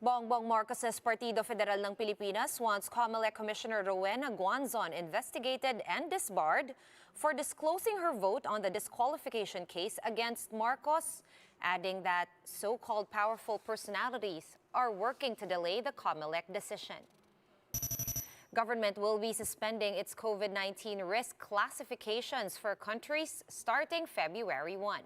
Bongbong Marcos's Partido Federal ng Pilipinas wants COMELEC Commissioner Rowena Guanzon investigated and disbarred for disclosing her vote on the disqualification case against Marcos, adding that so-called powerful personalities are working to delay the COMELEC decision. Government will be suspending its COVID-19 risk classifications for countries starting February 1.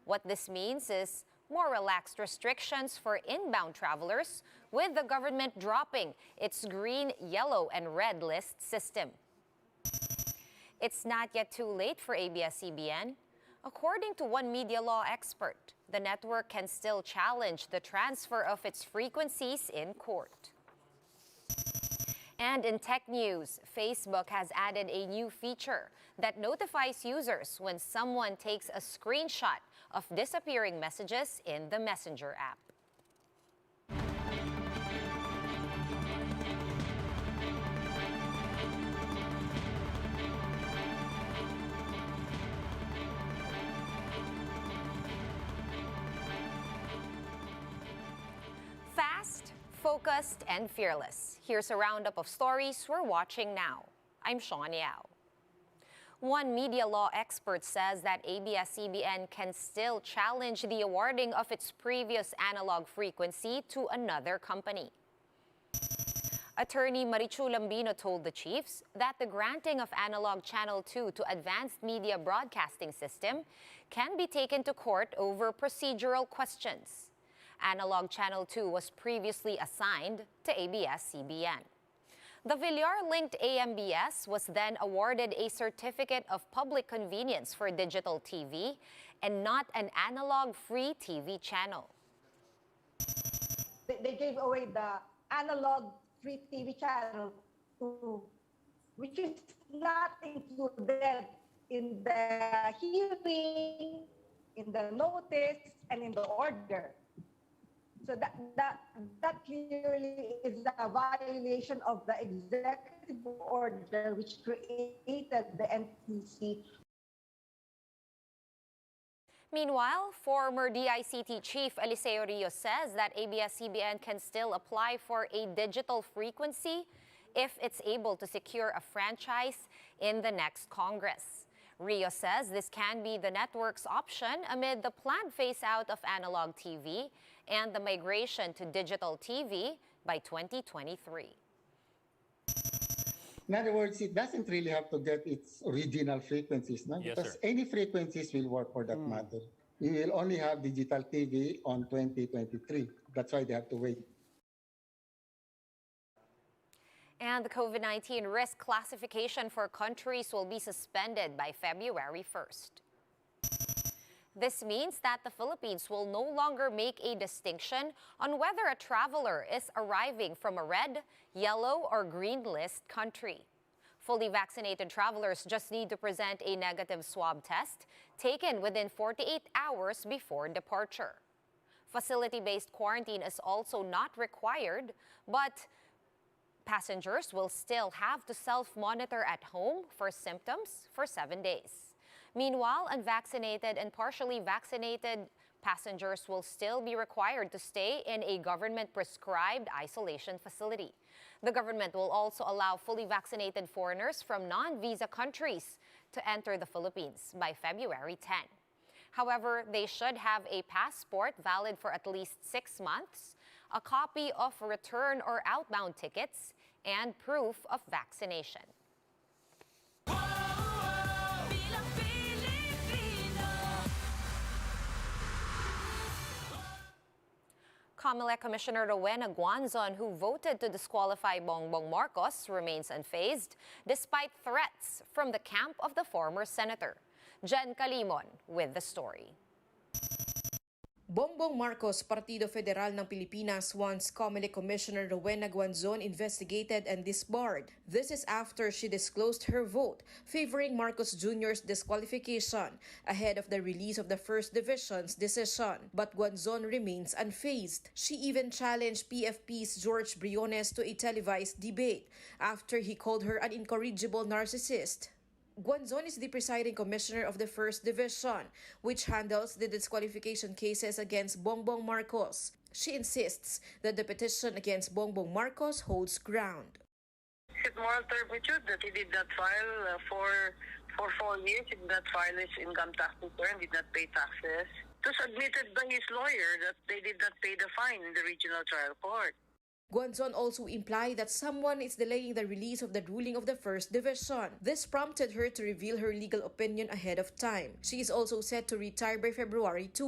What this means is more relaxed restrictions for inbound travelers, with the government dropping its green, yellow, and red list system. It's not yet too late for ABS-CBN. According to one media law expert, the network can still challenge the transfer of its frequencies in court. And in tech news, Facebook has added a new feature that notifies users when someone takes a screenshot of disappearing messages in the Messenger app. Fast, focused, and fearless. Here's a roundup of stories we're watching now. I'm Sean Yao. One media law expert says that ABS-CBN can still challenge the awarding of its previous analog frequency to another company. Attorney Marichu Lambino told the chiefs that the granting of Analog Channel 2 to Advanced Media Broadcasting System can be taken to court over procedural questions. Analog Channel 2 was previously assigned to ABS-CBN. The Villar-linked AMBS was then awarded a certificate of public convenience for digital TV and not an analog-free TV channel. They gave away the analog free TV channel, which is not included in the hearing, in the notice, and in the order. So that clearly is a violation of the executive order which created the NTC. Meanwhile, former DICT Chief Eliseo Rios says that ABS-CBN can still apply for a digital frequency if it's able to secure a franchise in the next Congress. Rios says this can be the network's option amid the planned phase-out of analog TV and the migration to digital TV by 2023. In other words, it doesn't really have to get its original frequencies, no? Yes, Because sir. any frequencies will work for that matter. We will only have digital TV on 2023. That's why they have to wait. And the COVID-19 risk classification for countries will be suspended by February 1st. This means that the Philippines will no longer make a distinction on whether a traveler is arriving from a red, yellow, or green list country. Fully vaccinated travelers just need to present a negative swab test taken within 48 hours before departure. Facility-based quarantine is also not required, but passengers will still have to self-monitor at home for symptoms for 7 days. Meanwhile, unvaccinated and partially vaccinated passengers will still be required to stay in a government-prescribed isolation facility. The government will also allow fully vaccinated foreigners from non-visa countries to enter the Philippines by February 10. However, they should have a passport valid for at least 6 months, a copy of return or outbound tickets, and proof of vaccination. COMELEC Commissioner Rowena Guanzon, who voted to disqualify Bongbong Marcos, remains unfazed despite threats from the camp of the former senator. Jen Calimon with the story. Bongbong Marcos, Partido Federal ng Pilipinas, wants COMELEC Commissioner Rowena Guanzon investigated and disbarred. This is after she disclosed her vote favoring Marcos Jr.'s disqualification ahead of the release of the First Division's decision. But Guanzon remains unfazed. She even challenged PFP's George Briones to a televised debate after he called her an incorrigible narcissist. Guanzon is the presiding commissioner of the First Division, which handles the disqualification cases against Bongbong Marcos. She insists that the petition against Bongbong Marcos holds ground. Is it moral turpitude that he did not file for 4 years? He did not file his income tax return, did not pay taxes. It was admitted by his lawyer that they did not pay the fine in the regional trial court. Guanzon also implied that someone is delaying the release of the ruling of the First Division. This prompted her to reveal her legal opinion ahead of time. She is also set to retire by February 2.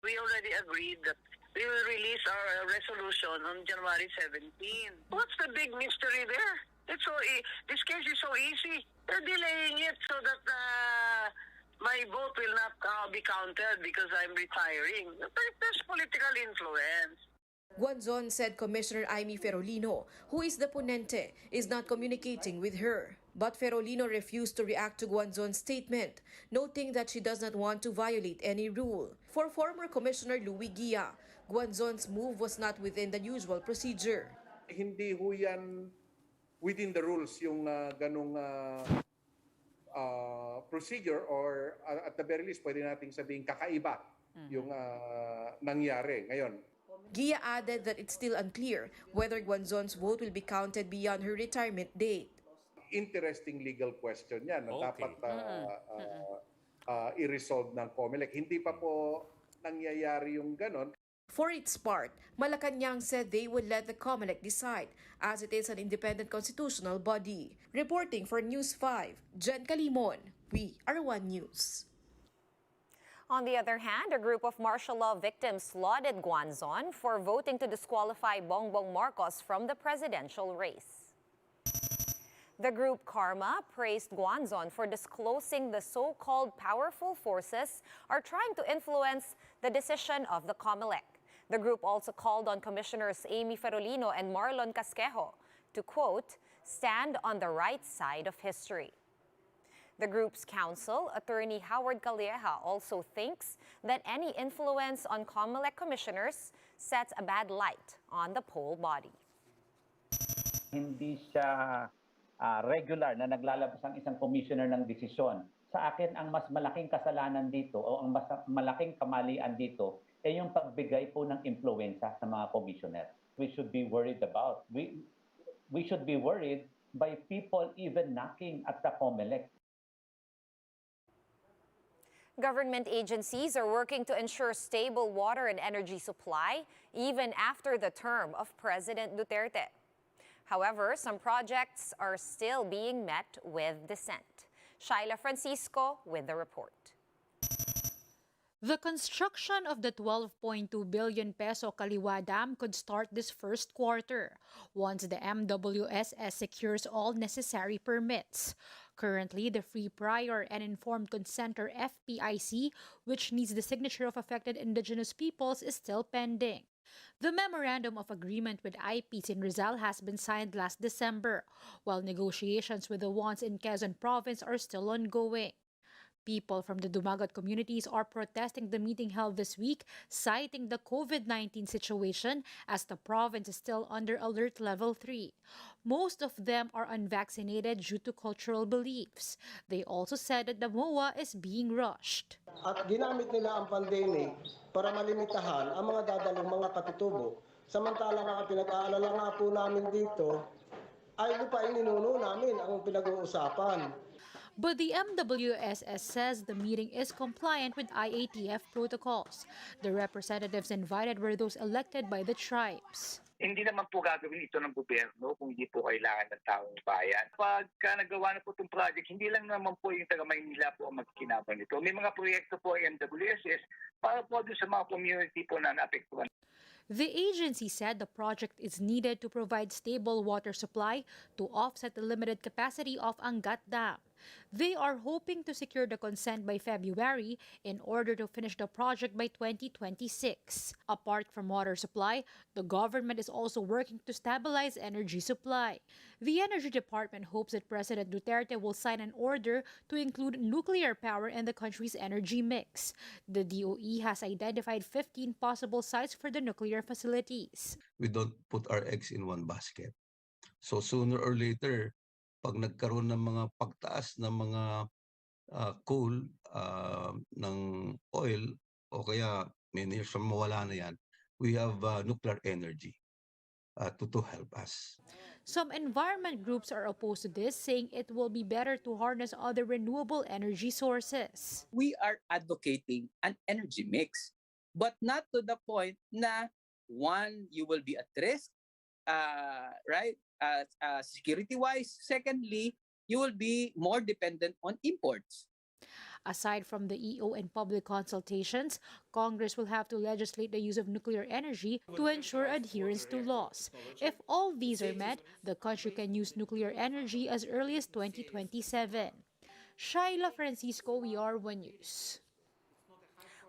We already agreed that we will release our resolution on January 17. What's the big mystery there? It's this case is so easy. They're delaying it so that my vote will not be counted because I'm retiring. There's political influence. Guanzon said Commissioner Amy Ferolino, who is the ponente, is not communicating with her. But Ferolino refused to react to Guanzon's statement, noting that she does not want to violate any rule. For former Commissioner Louis Guia, Guanzon's move was not within the usual procedure. Hindi ho yan within the rules yung ganong procedure, or at the very least pwede nating sabihin kakaiba yung nangyari ngayon. Guia added that it's still unclear whether Guanzon's vote will be counted beyond her retirement date. Interesting legal question yan na dapat i-resolve ng COMELEC. Hindi pa po nangyayari yung ganon. For its part, Malacanang said they would let the COMELEC decide as it is an independent constitutional body. Reporting for News 5, Jen Calimon, We Are One News. On the other hand, a group of martial law victims lauded Guanzon for voting to disqualify Bongbong Marcos from the presidential race. The group Karma praised Guanzon for disclosing the so-called powerful forces are trying to influence the decision of the COMELEC. The group also called on Commissioners Amy Ferolino and Marlon Casquejo to, quote, stand on the right side of history. The group's counsel, Attorney Howard Calleja, also thinks that any influence on COMELEC commissioners sets a bad light on the poll body. Hindi siya regular na naglalabas ang isang commissioner ng desisyon. Sa akin, ang mas malaking kasalanan dito o ang mas malaking kamalian dito ay yung pagbigay po ng impluwensya sa mga commissioner. We should be worried about. We should be worried by people even knocking at the COMELEC. Government agencies are working to ensure stable water and energy supply even after the term of President Duterte. However, some projects are still being met with dissent. Shaila Francisco with the report. The construction of the 12.2 billion peso Kaliwa Dam could start this first quarter once the MWSS secures all necessary permits. Currently, the Free Prior and Informed Consent or FPIC, which needs the signature of affected indigenous peoples, is still pending. The Memorandum of Agreement with IPs in Rizal has been signed last December, while negotiations with the ones in Quezon Province are still ongoing. People from the Dumagat communities are protesting the meeting held this week, citing the COVID-19 situation as the province is still under Alert Level 3. Most of them are unvaccinated due to cultural beliefs. They also said that the MOA is being rushed. At ginamit nila ang pandemic para malimitahan ang mga dadalang mga katutubo. Samantalang ang pinag-aalala nga po namin dito ay lupain ninuno namin ang pinag-uusapan. But the MWSS says the meeting is compliant with IATF protocols. The representatives invited were those elected by the tribes. Hindi naman po gagawin ito ng gobyerno kung hindi po kailangan ng taong bayan. Pagka nagawa na po itong project, hindi lang naman po yung taga-Maynila po ang magkinabang nito. May mga proyekto po ay MWSS para po doon sa mga community po na naapektuhan. The agency said the project is needed to provide stable water supply to offset the limited capacity of Angat Dam. They are hoping to secure the consent by February in order to finish the project by 2026. Apart from water supply, the government is also working to stabilize energy supply. The Energy Department hopes that President Duterte will sign an order to include nuclear power in the country's energy mix. The DOE has identified 15 possible sites for the nuclear facilities. We don't put our eggs in one basket. So sooner or later, pag nagkaroon ng mga pagtaas ng mga coal, ng oil, o kaya many years from mawala na yan, we have nuclear energy to help us. Some environment groups are opposed to this, saying it will be better to harness other renewable energy sources. We are advocating an energy mix, but not to the point na one, you will be at risk, right? Security-wise. Secondly, you will be more dependent on imports. Aside from the EO and public consultations, Congress will have to legislate the use of nuclear energy to ensure adherence to laws. If all these are met, the country can use nuclear energy as early as 2027. Shaila Francisco, VR1 News.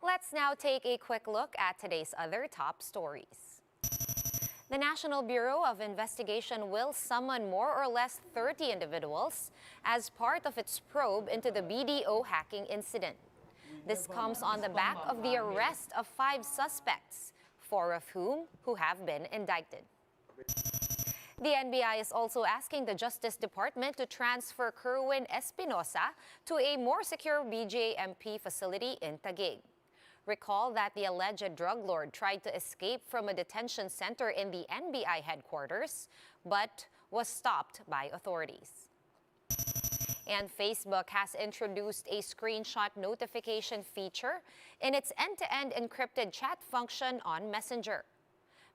Let's now take a quick look at today's other top stories. The National Bureau of Investigation will summon more or less 30 individuals as part of its probe into the BDO hacking incident. This comes on the back of the arrest of 5 suspects, 4 of whom have been indicted. The NBI is also asking the Justice Department to transfer Kerwin Espinosa to a more secure BJMP facility in Taguig. Recall that the alleged drug lord tried to escape from a detention center in the NBI headquarters, but was stopped by authorities. And Facebook has introduced a screenshot notification feature in its end-to-end encrypted chat function on Messenger.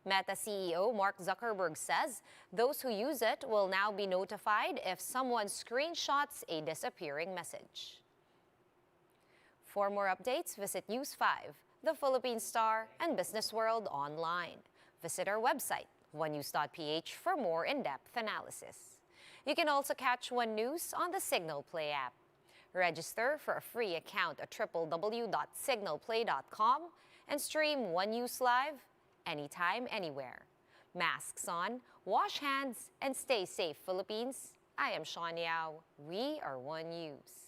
Meta CEO Mark Zuckerberg says those who use it will now be notified if someone screenshots a disappearing message. For more updates, visit News 5, The Philippine Star, and Business World online. Visit our website, onenews.ph, for more in-depth analysis. You can also catch One News on the Signal Play app. Register for a free account at www.signalplay.com and stream One News live anytime, anywhere. Masks on, wash hands, and stay safe, Philippines. I am Sean Yao. We are One News.